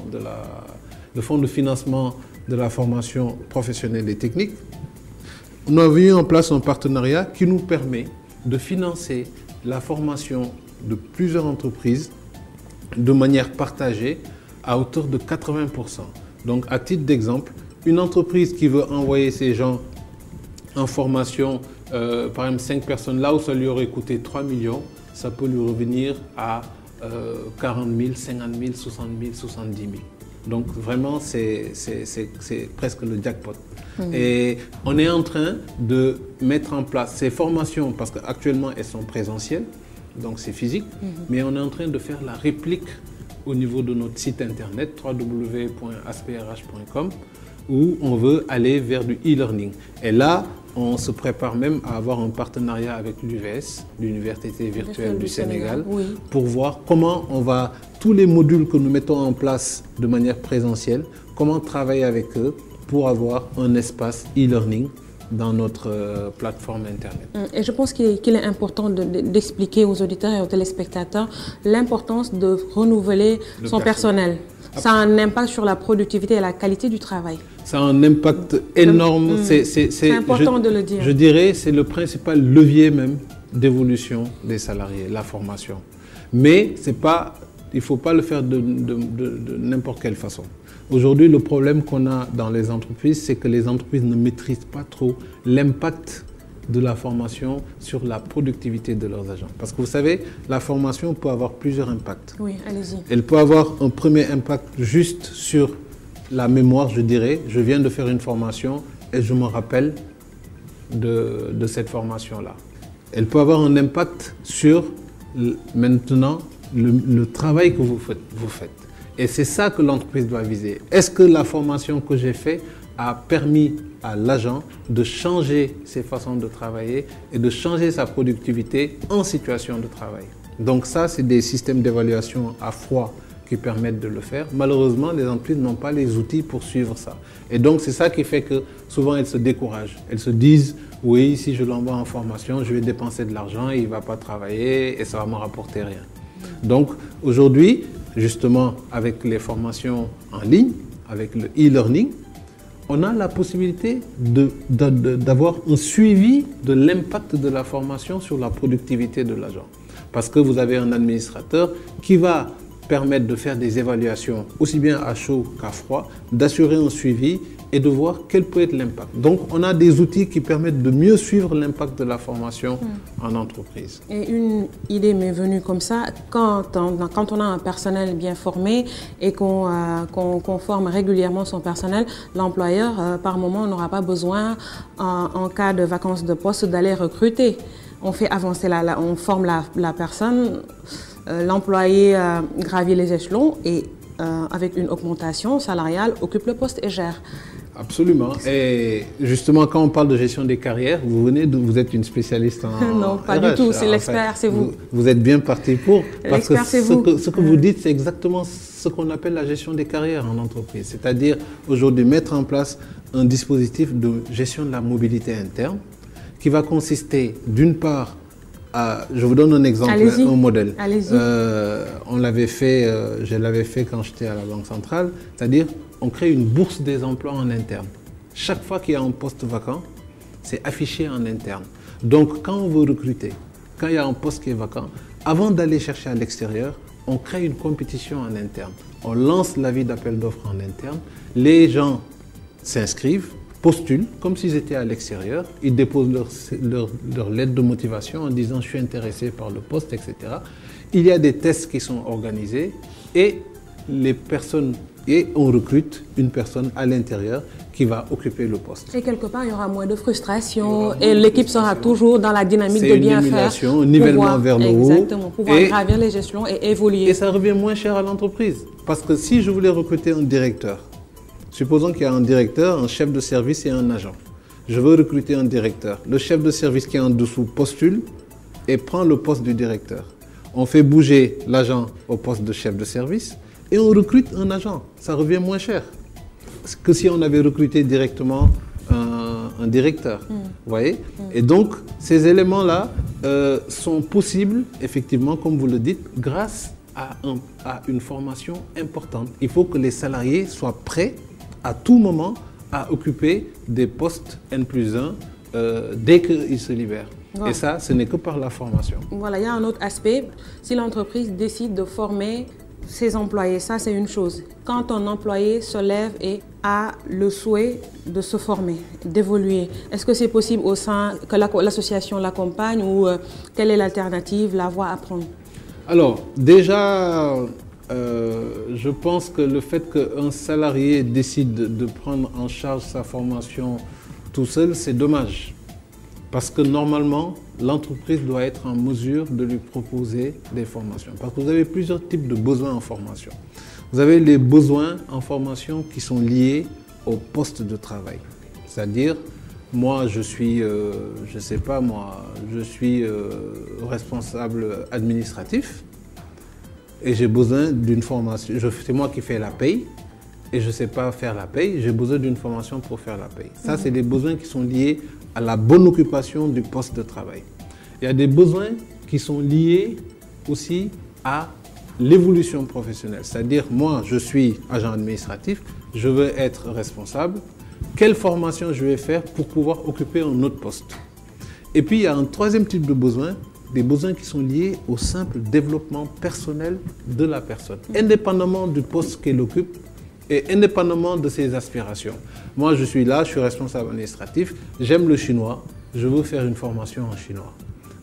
le fonds de financement de la formation professionnelle et technique, on a mis en place un partenariat qui nous permet de financer la formation de plusieurs entreprises de manière partagée à hauteur de 80%. Donc, à titre d'exemple, une entreprise qui veut envoyer ses gens en formation, par exemple 5 personnes, là où ça lui aurait coûté 3 millions, ça peut lui revenir à 40 000, 50 000, 60 000, 70 000. Donc vraiment, c'est presque le jackpot. Et on est en train de mettre en place ces formations, parce qu'actuellement elles sont présentielles, donc c'est physique, mais on est en train de faire la réplique au niveau de notre site internet www.asprh.com où on veut aller vers du e-learning. Et là, on se prépare même à avoir un partenariat avec l'UVS, l'Université virtuelle du Sénégal, oui, pour voir comment on va, tous les modules que nous mettons en place de manière présentielle, comment travailler avec eux pour avoir un espace e-learning dans notre plateforme Internet. Et je pense qu'il est important d'expliquer aux auditeurs et aux téléspectateurs l'importance de renouveler son personnel. Ça a un impact sur la productivité et la qualité du travail. Ça a un impact énorme. C'est important de le dire. Je dirais que c'est le principal levier même d'évolution des salariés, la formation. Mais il ne faut pas le faire de n'importe quelle façon. Aujourd'hui, le problème qu'on a dans les entreprises, c'est que les entreprises ne maîtrisent pas trop l'impact de la formation sur la productivité de leurs agents. Parce que vous savez, la formation peut avoir plusieurs impacts. Oui, allez-y. Elle peut avoir un premier impact juste sur la mémoire, je dirais. Je viens de faire une formation et je me rappelle de cette formation-là. Elle peut avoir un impact sur maintenant le travail que vous faites. Et c'est ça que l'entreprise doit viser. Est-ce que la formation que j'ai faite a permis à l'agent de changer ses façons de travailler et de changer sa productivité en situation de travail? Donc ça, c'est des systèmes d'évaluation à froid qui permettent de le faire. Malheureusement, les entreprises n'ont pas les outils pour suivre ça. Et donc, c'est ça qui fait que souvent, elles se découragent. Elles se disent, oui, si je l'envoie en formation, je vais dépenser de l'argent, il ne va pas travailler et ça va me rapporter rien. Donc, aujourd'hui, justement, avec les formations en ligne, avec le e-learning, on a la possibilité d'avoir un suivi de l'impact de la formation sur la productivité de l'agent. Parce que vous avez un administrateur qui va permettre de faire des évaluations aussi bien à chaud qu'à froid, d'assurer un suivi et de voir quel peut être l'impact. Donc, on a des outils qui permettent de mieux suivre l'impact de la formation en entreprise. Et une idée m'est venue comme ça, quand on a un personnel bien formé et qu'on forme régulièrement son personnel, l'employeur, par moment, n'aura pas besoin, en cas de vacances de poste, d'aller recruter. On fait avancer, on forme la personne, l'employé gravit les échelons et avec une augmentation salariale, occupe le poste et gère. Absolument. Et justement, quand on parle de gestion des carrières, vous êtes une spécialiste en non, pas RH. Du tout. C'est l'expert, c'est vous. Vous êtes bien parti pour. Parce que ce que vous dites, c'est exactement ce qu'on appelle la gestion des carrières en entreprise. C'est-à-dire, aujourd'hui, mettre en place un dispositif de gestion de la mobilité interne qui va consister, d'une part, je vous donne un exemple, un modèle. On l'avait fait, je l'avais fait quand j'étais à la Banque centrale, c'est-à-dire on crée une bourse des emplois en interne. Chaque fois qu'il y a un poste vacant, c'est affiché en interne. Donc quand on veut recruter, quand il y a un poste qui est vacant, avant d'aller chercher à l'extérieur, on crée une compétition en interne. On lance l'avis d'appel d'offres en interne, les gens s'inscrivent, postulent comme s'ils étaient à l'extérieur, ils déposent leur lettre de motivation en disant « je suis intéressé par le poste », etc. Il y a des tests qui sont organisés et on recrute une personne à l'intérieur qui va occuper le poste. Et quelque part, il y aura moins de frustration et l'équipe sera toujours dans la dynamique de bien faire. C'est un nivellement vers le haut. Exactement, pouvoir gravir les échelons et évoluer. Et ça revient moins cher à l'entreprise. Parce que si je voulais recruter un directeur, supposons qu'il y a un directeur, un chef de service et un agent. Je veux recruter un directeur. Le chef de service qui est en dessous postule et prend le poste du directeur. On fait bouger l'agent au poste de chef de service et on recrute un agent. Ça revient moins cher que si on avait recruté directement un directeur. Vous voyez ? Et donc, ces éléments-là sont possibles, effectivement, comme vous le dites, grâce à une formation importante. Il faut que les salariés soient prêts à tout moment à occuper des postes N+1 dès qu'ils se libèrent. Voilà. Et ça, ce n'est que par la formation. Voilà, il y a un autre aspect. Si l'entreprise décide de former ses employés, ça c'est une chose. Quand un employé se lève et a le souhait de se former, d'évoluer, est-ce que c'est possible au sein que l'association l'accompagne ou quelle est l'alternative, la voie à prendre? Alors, déjà, je pense que le fait qu'un salarié décide de prendre en charge sa formation tout seul, c'est dommage. Parce que normalement, l'entreprise doit être en mesure de lui proposer des formations. Parce que vous avez plusieurs types de besoins en formation. Vous avez les besoins en formation qui sont liés au poste de travail. C'est-à-dire, moi, je suis, je sais pas moi, je suis responsable administratif et j'ai besoin d'une formation. C'est moi qui fais la paye et je ne sais pas faire la paye, j'ai besoin d'une formation pour faire la paye. Ça, c'est des besoins qui sont liés à la bonne occupation du poste de travail. Il y a des besoins qui sont liés aussi à l'évolution professionnelle. C'est-à-dire, moi, je suis agent administratif, je veux être responsable. Quelle formation je vais faire pour pouvoir occuper un autre poste? Et puis, il y a un troisième type de besoin, des besoins qui sont liés au simple développement personnel de la personne, indépendamment du poste qu'elle occupe et indépendamment de ses aspirations. Moi, je suis là, je suis responsable administratif, j'aime le chinois, je veux faire une formation en chinois.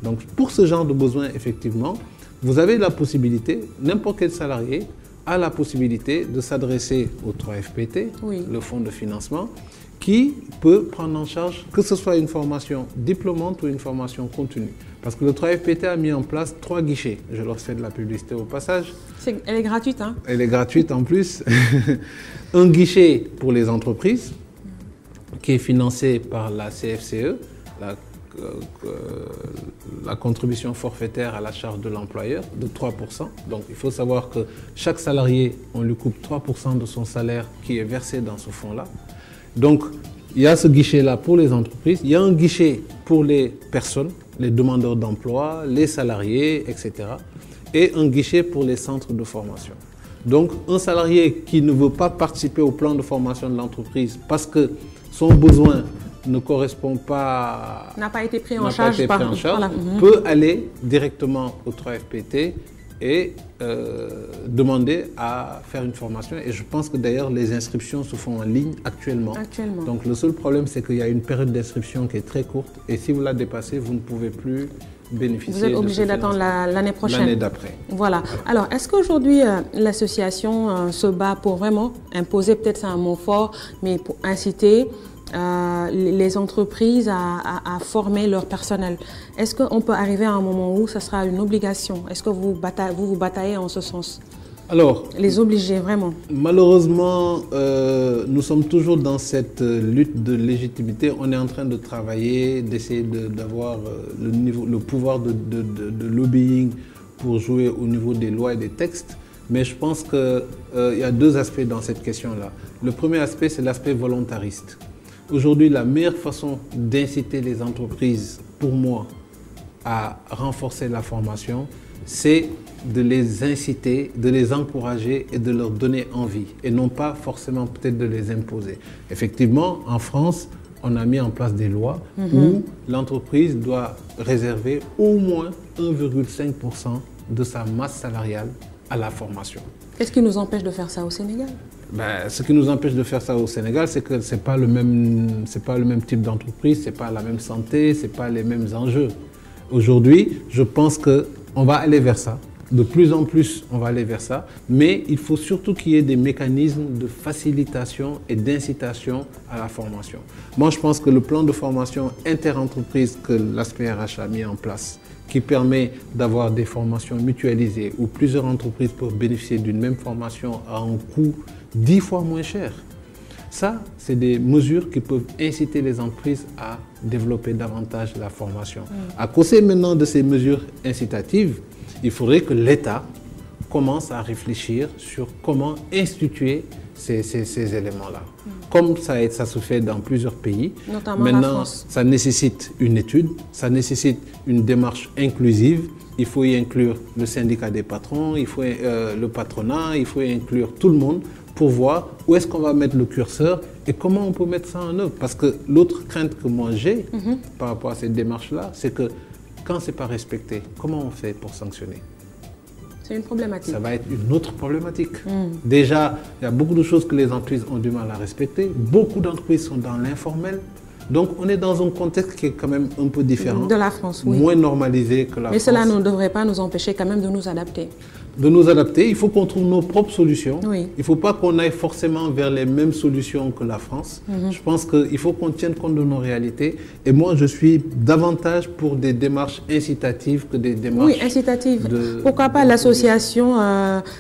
Donc, pour ce genre de besoin, effectivement, vous avez la possibilité, n'importe quel salarié a la possibilité de s'adresser au 3FPT, oui, le fonds de financement, qui peut prendre en charge que ce soit une formation diplômante ou une formation continue. Parce que le 3FPT a mis en place 3 guichets. Je leur fais de la publicité au passage. Elle est gratuite, hein? Elle est gratuite en plus. Un guichet pour les entreprises qui est financé par la CFCE, la contribution forfaitaire à la charge de l'employeur de 3%. Donc il faut savoir que chaque salarié, on lui coupe 3% de son salaire qui est versé dans ce fonds-là. Donc il y a ce guichet-là pour les entreprises, il y a un guichet pour les personnes, les demandeurs d'emploi, les salariés, etc. Et un guichet pour les centres de formation. Donc un salarié qui ne veut pas participer au plan de formation de l'entreprise parce que son besoin ne correspond pas, n'a pas été pris en charge, peut aller directement au 3FPT et demander à faire une formation. Et je pense que d'ailleurs les inscriptions se font en ligne actuellement. Donc le seul problème, c'est qu'il y a une période d'inscription qui est très courte et si vous la dépassez, vous ne pouvez plus bénéficier. Vous êtes obligé d'attendre l'année prochaine. L'année d'après. Voilà. Alors, est-ce qu'aujourd'hui, l'association se bat pour vraiment imposer, peut-être c'est un mot fort, mais pour inciter les entreprises à former leur personnel? Est-ce qu'on peut arriver à un moment où ça sera une obligation? Est-ce que vous vous bataillez en ce sens? Alors, les obliger vraiment? Malheureusement, nous sommes toujours dans cette lutte de légitimité. On est en train de travailler, d'essayer d'avoir le pouvoir de lobbying pour jouer au niveau des lois et des textes. Mais je pense qu'il y a 2 aspects dans cette question-là. Le premier aspect, c'est l'aspect volontariste. Aujourd'hui, la meilleure façon d'inciter les entreprises, pour moi, à renforcer la formation, c'est de les inciter, de les encourager et de leur donner envie. Et non pas forcément peut-être de les imposer. Effectivement, en France, on a mis en place des lois où l'entreprise doit réserver au moins 1,5% de sa masse salariale à la formation. Qu'est-ce qui nous empêche de faire ça au Sénégal? Ce qui nous empêche de faire ça au Sénégal, c'est que ce n'est pas le même type d'entreprise, ce n'est pas la même santé, ce n'est pas les mêmes enjeux. Aujourd'hui, je pense qu'on va aller vers ça. De plus en plus, on va aller vers ça. Mais il faut surtout qu'il y ait des mécanismes de facilitation et d'incitation à la formation. Moi, je pense que le plan de formation interentreprise que l'ASPRH a mis en place, qui permet d'avoir des formations mutualisées où plusieurs entreprises peuvent bénéficier d'une même formation à un coût 10 fois moins cher. Ça, c'est des mesures qui peuvent inciter les entreprises à développer davantage la formation. À côté maintenant de ces mesures incitatives, il faudrait que l'État commence à réfléchir sur comment instituer ces éléments-là. Comme ça se fait dans plusieurs pays, notamment maintenant, la France. Ça nécessite une étude, ça nécessite une démarche inclusive. Il faut y inclure le syndicat des patrons, il faut le patronat, il faut y inclure tout le monde pour voir où est-ce qu'on va mettre le curseur et comment on peut mettre ça en œuvre. Parce que l'autre crainte que moi j'ai par rapport à cette démarche-là, c'est que quand ce n'est pas respecté, comment on fait pour sanctionner? C'est une problématique. Ça va être une autre problématique. Déjà, il y a beaucoup de choses que les entreprises ont du mal à respecter. Beaucoup d'entreprises sont dans l'informel. Donc, on est dans un contexte qui est quand même un peu différent. De la France, oui. Moins normalisé que la France. Mais cela ne devrait pas nous empêcher quand même de nous adapter. de nous adapter, il faut qu'on trouve nos propres solutions. Oui. Il ne faut pas qu'on aille forcément vers les mêmes solutions que la France. Je pense qu'il faut qu'on tienne compte de nos réalités. Et moi, je suis davantage pour des démarches incitatives que des démarches... Oui, incitatives. Pourquoi pas l'association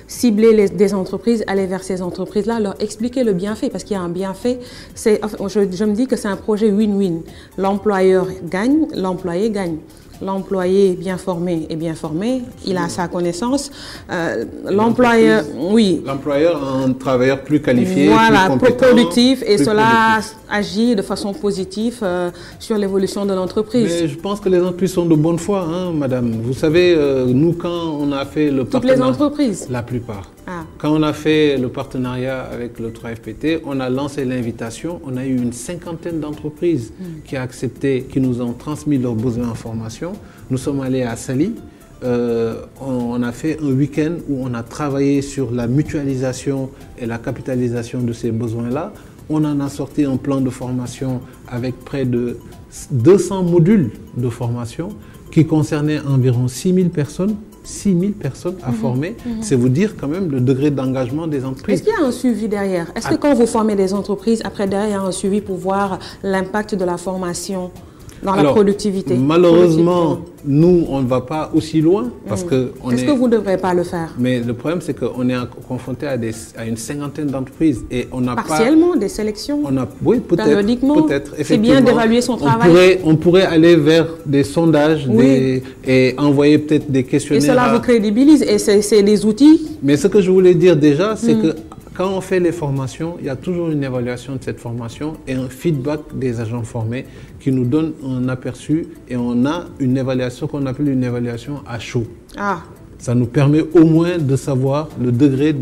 cibler des entreprises, aller vers ces entreprises-là, leur expliquer le bienfait, parce qu'il y a un bienfait. Je me dis que c'est un projet win-win. L'employeur gagne, l'employé gagne. L'employé bien formé est bien formé, il a sa connaissance. L'employeur, oui. L'employeur a un travailleur plus qualifié, voilà, plus compétent, productif, et cela agit de façon positive sur l'évolution de l'entreprise. Mais je pense que les entreprises sont de bonne foi, hein, madame. Vous savez, nous, quand on a fait le partenariat... Toutes les entreprises? La plupart. Ah. Quand on a fait le partenariat avec le 3FPT, on a lancé l'invitation. On a eu une 50aine d'entreprises qui ont accepté, qui nous ont transmis leurs besoins en formation. Nous sommes allés à Saly. On a fait un week-end où on a travaillé sur la mutualisation et la capitalisation de ces besoins-là. On en a sorti un plan de formation avec près de 200 modules de formation qui concernaient environ 6000 personnes. 6000 personnes à former, c'est vous dire quand même le degré d'engagement des entreprises. Est-ce qu'il y a un suivi derrière? Est-ce que quand vous formez des entreprises, après derrière, il y a un suivi pour voir l'impact de la formation dans la productivité? Malheureusement, nous, on ne va pas aussi loin parce que... Est-ce que vous ne devrez pas le faire? Mais le problème, c'est qu'on est confronté à une 50aine d'entreprise et on n'a pas... Partiellement, des sélections? Oui, peut-être. Périodiquement? C'est bien d'évaluer son travail. On pourrait aller vers des sondages et envoyer peut-être des questionnaires. Et cela vous crédibilise et c'est des outils? Mais ce que je voulais dire déjà, c'est que quand on fait les formations, il y a toujours une évaluation de cette formation et un feedback des agents formés qui nous donne un aperçu et on a une évaluation qu'on appelle une évaluation à chaud. Ah. Ça nous permet au moins de savoir le degré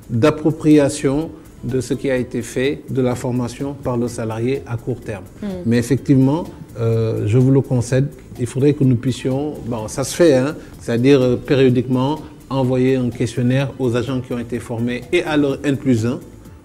d'appropriation de ce qui a été fait de la formation par le salarié à court terme. Mais effectivement, je vous le concède, il faudrait que nous puissions, bon ça se fait, hein, c'est-à-dire périodiquement, envoyer un questionnaire aux agents qui ont été formés et à leur N+1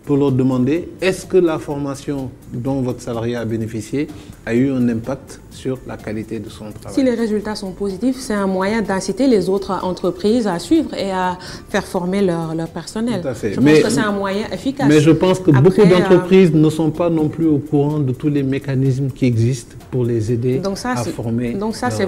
pour leur demander est-ce que la formation dont votre salarié a bénéficié a eu un impact sur la qualité de son travail. Si les résultats sont positifs, c'est un moyen d'inciter les autres entreprises à suivre et à faire former leur personnel. Tout à fait. Je pense que c'est un moyen efficace. Mais je pense que beaucoup d'entreprises ne sont pas non plus au courant de tous les mécanismes qui existent pour les aider à former. Donc ça, c'est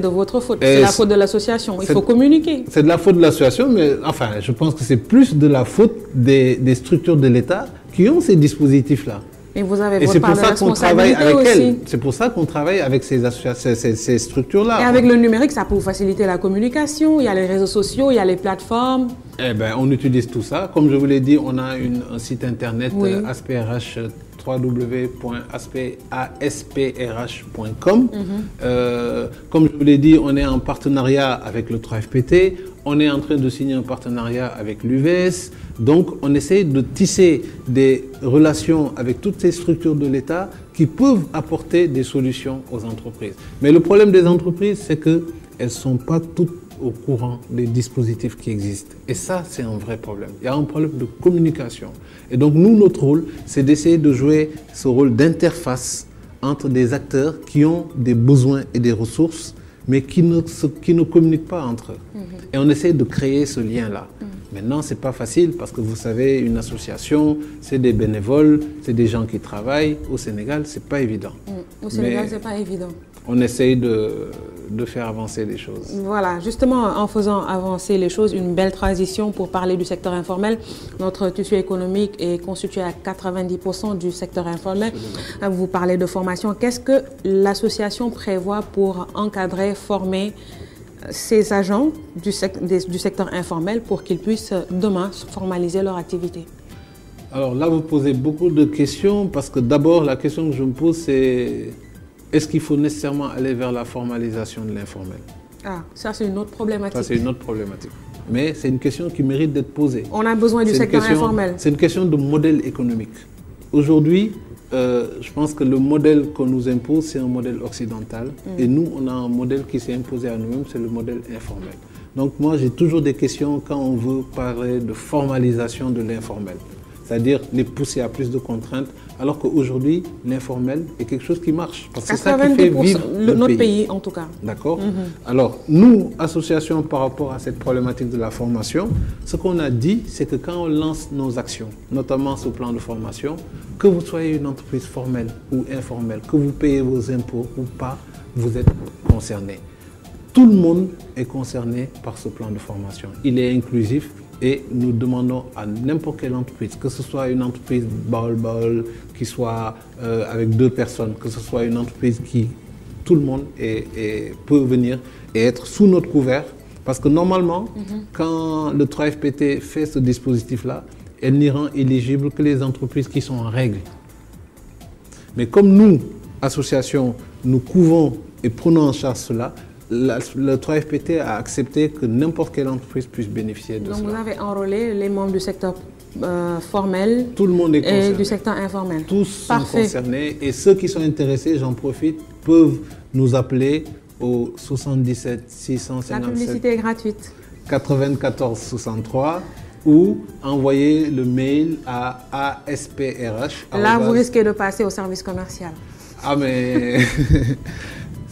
de votre faute. C'est la faute de l'association. Il faut communiquer. C'est de la faute de l'association, mais enfin, je pense que c'est plus de la faute des structures de l'État qui ont ces dispositifs-là. Et vous avez votre part de responsabilité aussi. C'est pour ça qu'on travaille avec ces structures-là. Et avec le numérique, ça peut faciliter la communication. Il y a les réseaux sociaux, il y a les plateformes. Eh bien, on utilise tout ça. Comme je vous l'ai dit, on a un site internet, ASPRH, www.asprh.com. Comme je vous l'ai dit, on est en partenariat avec le 3FPT. On est en train de signer un partenariat avec l'UVS. Donc, on essaie de tisser des relations avec toutes ces structures de l'État qui peuvent apporter des solutions aux entreprises. Mais le problème des entreprises, c'est qu'elles ne sont pas toutes au courant des dispositifs qui existent. Et ça, c'est un vrai problème. Il y a un problème de communication. Et donc, nous, notre rôle, c'est d'essayer de jouer ce rôle d'interface entre des acteurs qui ont des besoins et des ressources, mais qui ne communiquent pas entre eux. Et on essaie de créer ce lien-là. Maintenant, ce n'est pas facile parce que vous savez, une association, c'est des bénévoles, c'est des gens qui travaillent. Au Sénégal, ce n'est pas évident. Au Sénégal, ce n'est pas évident. On essaye de faire avancer les choses. Voilà, justement, en faisant avancer les choses, une belle transition pour parler du secteur informel. Notre tissu économique est constitué à 90% du secteur informel. Vous parlez de formation. Qu'est-ce que l'association prévoit pour encadrer, former ces agents du secteur informel pour qu'ils puissent demain formaliser leur activité? Alors là, vous posez beaucoup de questions parce que d'abord, la question que je me pose, c'est est-ce qu'il faut nécessairement aller vers la formalisation de l'informel? Ah, ça c'est une autre problématique. Ça c'est une autre problématique. Mais c'est une question qui mérite d'être posée. On a besoin du secteur informel. C'est une question de modèle économique. Aujourd'hui, je pense que le modèle qu'on nous impose, c'est un modèle occidental. Et nous, on a un modèle qui s'est imposé à nous-mêmes, c'est le modèle informel. Donc moi, j'ai toujours des questions quand on veut parler de formalisation de l'informel. c'est-à-dire les pousser à plus de contraintes, alors qu'aujourd'hui, l'informel est quelque chose qui marche. Parce que c'est ça qui fait vivre notre pays, en tout cas. D'accord. Alors, nous, association, par rapport à cette problématique de la formation, ce qu'on a dit, c'est que quand on lance nos actions, notamment ce plan de formation, que vous soyez une entreprise formelle ou informelle, que vous payez vos impôts ou pas, vous êtes concerné. Tout le monde est concerné par ce plan de formation. Il est inclusif. Et nous demandons à n'importe quelle entreprise, que ce soit une entreprise baol qui soit avec 2 personnes, que ce soit une entreprise qui, tout le monde peut venir et être sous notre couvert. Parce que normalement, quand le 3FPT fait ce dispositif-là, elle n'y rend éligible que les entreprises qui sont en règle. Mais comme nous, association, nous couvrons et prenons en charge cela, le 3FPT a accepté que n'importe quelle entreprise puisse bénéficier de cela. Donc vous avez enrôlé les membres du secteur formel. Tout le monde est concerné. Et du secteur informel. Tous sont concernés. Et ceux qui sont intéressés, j'en profite, peuvent nous appeler au 77 657. La publicité est gratuite. 94 63 ou envoyer le mail à ASPRH. Là, vous risquez de passer au service commercial. Ah mais...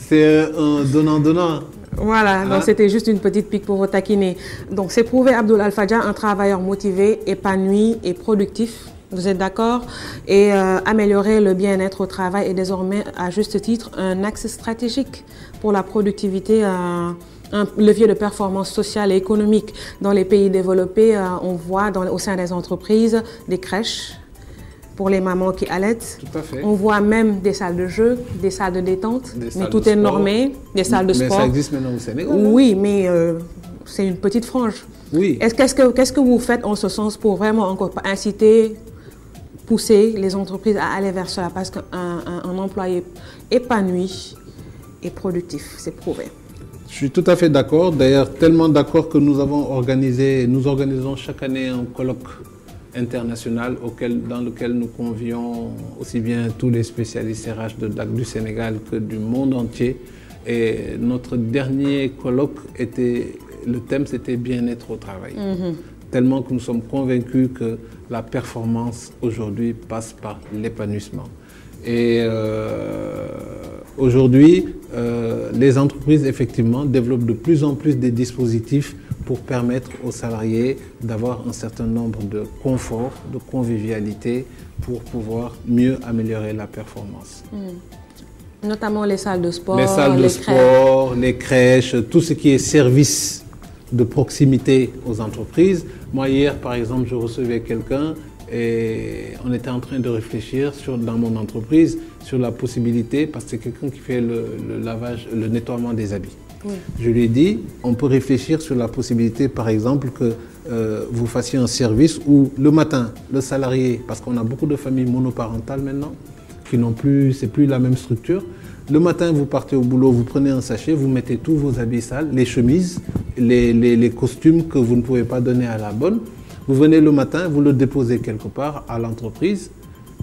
C'est un donnant-donnant. Voilà, donc c'était juste une petite pique pour vous taquiner. Donc c'est prouvé, Abdoul Alfadja, un travailleur motivé, épanoui et productif. Vous êtes d'accord? Et améliorer le bien-être au travail est désormais, à juste titre, un axe stratégique pour la productivité, un levier de performance sociale et économique. Dans les pays développés, on voit au sein des entreprises des crèches pour les mamans qui allaitent. Tout à fait. On voit même des salles de jeu, des salles de détente, mais tout est normé, des salles de sport. Mais ça existe maintenant au Sénégal. Oui, mais c'est une petite frange. Oui. Qu'est-ce que vous faites en ce sens pour vraiment encore inciter, pousser les entreprises à aller vers cela? Parce qu'un employé épanoui et productif, c'est prouvé. Je suis tout à fait d'accord. D'ailleurs, tellement d'accord que nous organisons chaque année un colloque international dans lequel nous convions aussi bien tous les spécialistes RH de DAC du Sénégal que du monde entier. Et notre dernier colloque le thème c'était bien-être au travail. Tellement que nous sommes convaincus que la performance aujourd'hui passe par l'épanouissement. Et aujourd'hui, les entreprises effectivement développent de plus en plus des dispositifs pour permettre aux salariés d'avoir un certain nombre de confort, de convivialité pour pouvoir mieux améliorer la performance. Notamment les salles de sport, les crèches, tout ce qui est service de proximité aux entreprises. Moi hier par exemple, je recevais quelqu'un et on était en train de réfléchir dans mon entreprise sur la possibilité, parce que c'est quelqu'un qui fait le lavage, le nettoiement des habits. Oui. Je lui ai dit, on peut réfléchir sur la possibilité, par exemple, que vous fassiez un service où le matin, le salarié, parce qu'on a beaucoup de familles monoparentales maintenant, qui n'ont plus, c'est plus la même structure. Le matin, vous partez au boulot, vous prenez un sachet, vous mettez tous vos habits sales, les chemises, les costumes que vous ne pouvez pas donner à la bonne. Vous venez le matin, vous le déposez quelque part à l'entreprise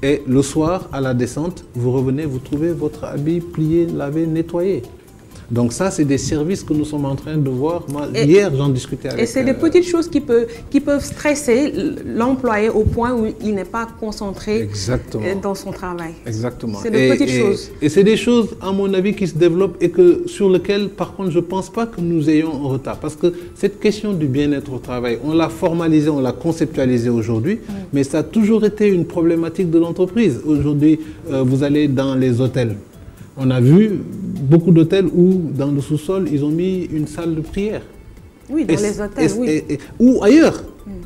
et le soir, à la descente, vous revenez, vous trouvez votre habit plié, lavé, nettoyé. Donc ça, c'est des services que nous sommes en train de voir. Moi, hier, j'en discutais avec... Et c'est des petites choses qui peuvent stresser l'employé au point où il n'est pas concentré dans son travail. Exactement. C'est des petites choses. Et c'est des choses, à mon avis, qui se développent et sur lesquelles, par contre, je ne pense pas que nous ayons un retard. Parce que cette question du bien-être au travail, on l'a formalisée, on l'a conceptualisée aujourd'hui, mais ça a toujours été une problématique de l'entreprise. Aujourd'hui, vous allez dans les hôtels. On a vu beaucoup d'hôtels où, dans le sous-sol, ils ont mis une salle de prière. Oui, dans les hôtels, oui. Ou ailleurs.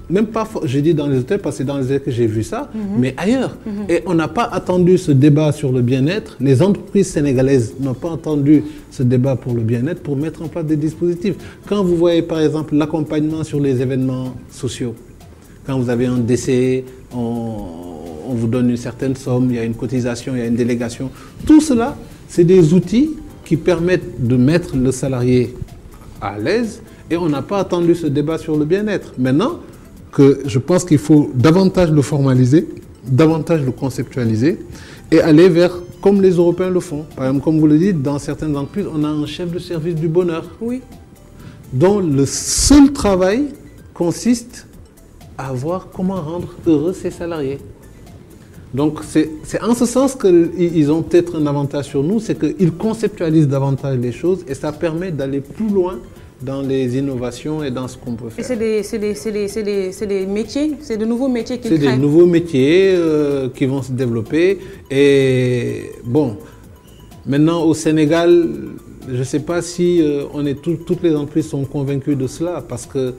Même pas, je dis dans les hôtels parce que c'est dans les hôtels que j'ai vu ça, mais ailleurs. Et on n'a pas attendu ce débat sur le bien-être. Les entreprises sénégalaises n'ont pas attendu ce débat pour le bien-être pour mettre en place des dispositifs. Quand vous voyez, par exemple, l'accompagnement sur les événements sociaux, quand vous avez un décès, on vous donne une certaine somme, il y a une cotisation, il y a une délégation. Tout cela, c'est des outils qui permettent de mettre le salarié à l'aise et on n'a pas attendu ce débat sur le bien-être. Maintenant, je pense qu'il faut davantage le formaliser, davantage le conceptualiser et aller vers, comme les Européens le font. Par exemple, comme vous le dites, dans certaines entreprises, on a un chef de service du bonheur, dont le seul travail consiste à voir comment rendre heureux ses salariés. Donc c'est en ce sens qu'ils ont peut-être un avantage sur nous, c'est qu'ils conceptualisent davantage les choses et ça permet d'aller plus loin dans les innovations et dans ce qu'on peut faire. Et c'est des métiers, c'est de nouveaux métiers qu'ils créent. C'est des nouveaux métiers qui vont se développer. Et bon, maintenant au Sénégal, je ne sais pas si toutes les entreprises sont convaincues de cela parce que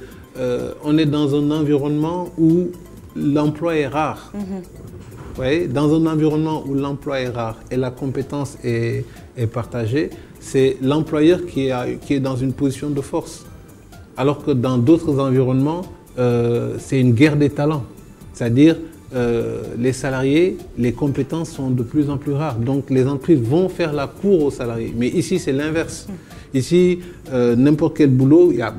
on est dans un environnement où l'emploi est rare. Vous voyez, dans un environnement où l'emploi est rare et la compétence est partagée, c'est l'employeur qui est dans une position de force. Alors que dans d'autres environnements, c'est une guerre des talents. C'est-à-dire, les salariés, les compétences sont de plus en plus rares. Donc, les entreprises vont faire la cour aux salariés. Mais ici, c'est l'inverse. Ici, n'importe quel boulot, il y a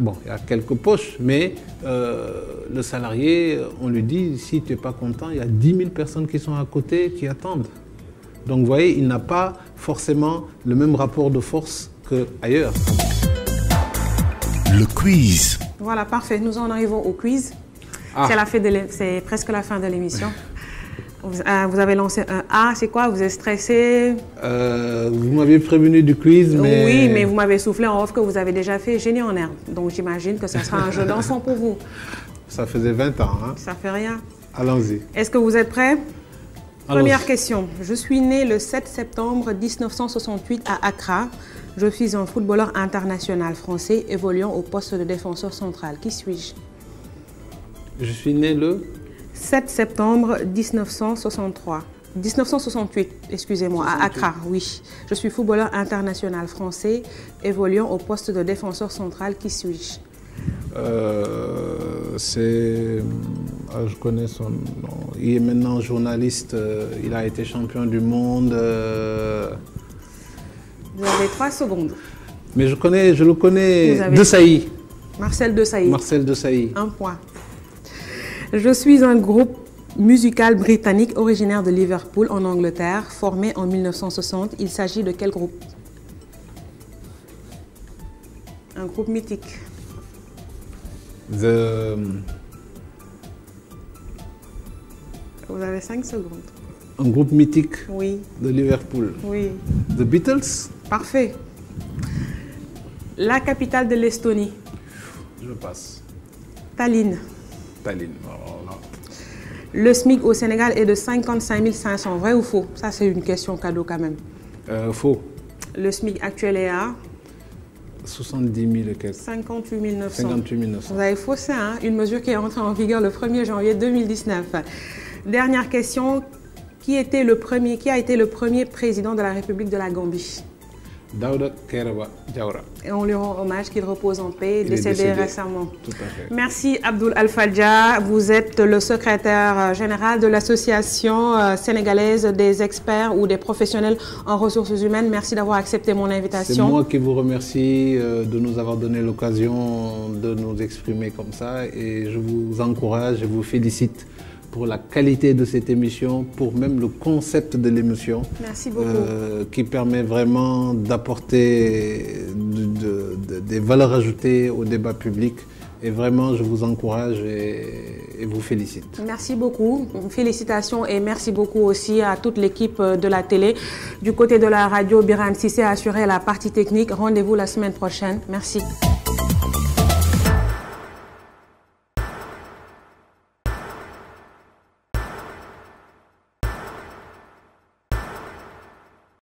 quelques poches, mais le salarié, on lui dit, si tu n'es pas content, il y a 10 000 personnes qui sont à côté, qui attendent. Donc, vous voyez, il n'a pas forcément le même rapport de force qu'ailleurs. Le quiz. Voilà, parfait. Nous en arrivons au quiz. C'est presque la fin de l'émission. Vous avez lancé un A, c'est quoi? Vous êtes stressé? Vous m'aviez prévenu du quiz, mais... Oui, mais vous m'avez soufflé en off que vous avez déjà fait Génie en herbe. Donc j'imagine que ça sera un jeu d'enfant pour vous. Ça faisait 20 ans, hein? Ça fait rien. Allons-y. Est-ce que vous êtes prêts? Première question. Je suis né le 7 septembre 1968 à Accra. Je suis un footballeur international français évoluant au poste de défenseur central. Qui suis-je? Je suis né le 7 septembre 1968, excusez-moi, à Accra, oui. Je suis footballeur international français évoluant au poste de défenseur central. Qui suis-je? Je connais son nom. Il est maintenant journaliste. Il a été champion du monde. Vous avez 3 secondes. Mais je le connais. Desailly. Marcel Desailly. Marcel Desailly. 1 point. Je suis un groupe musical britannique originaire de Liverpool, en Angleterre, formé en 1960. Il s'agit de quel groupe? Un groupe mythique. Vous avez 5 secondes. Un groupe mythique. Oui. De Liverpool. Oui. The Beatles. Parfait. La capitale de l'Estonie. Je passe. Tallinn. Tallinn. Oh, Le SMIC au Sénégal est de 55 500. Vrai ou faux? Ça, c'est une question cadeau quand même. Faux. Le SMIC actuel est à 70 000 et quelques. 58 900. 58 900. Vous avez faussé, hein? Une mesure qui est entrée en vigueur le 1er janvier 2019. Dernière question. Qui a été le premier président de la République de la Gambie? Daouda Kairaba Diawara. Et on lui rend hommage, qu'il repose en paix, décédé récemment. Tout à fait. Merci Abdoul Alfadja. Vous êtes le secrétaire général de l'association sénégalaise des experts ou des professionnels en ressources humaines. Merci d'avoir accepté mon invitation. C'est moi qui vous remercie de nous avoir donné l'occasion de nous exprimer comme ça et je vous encourage et vous félicite pour la qualité de cette émission, pour même le concept de l'émission. Merci beaucoup. Qui permet vraiment d'apporter des valeurs ajoutées au débat public. Et vraiment, je vous encourage et vous félicite. Merci beaucoup. Félicitations et merci beaucoup aussi à toute l'équipe de la télé. Du côté de la radio, Biram Sissé a assuré la partie technique. Rendez-vous la semaine prochaine. Merci.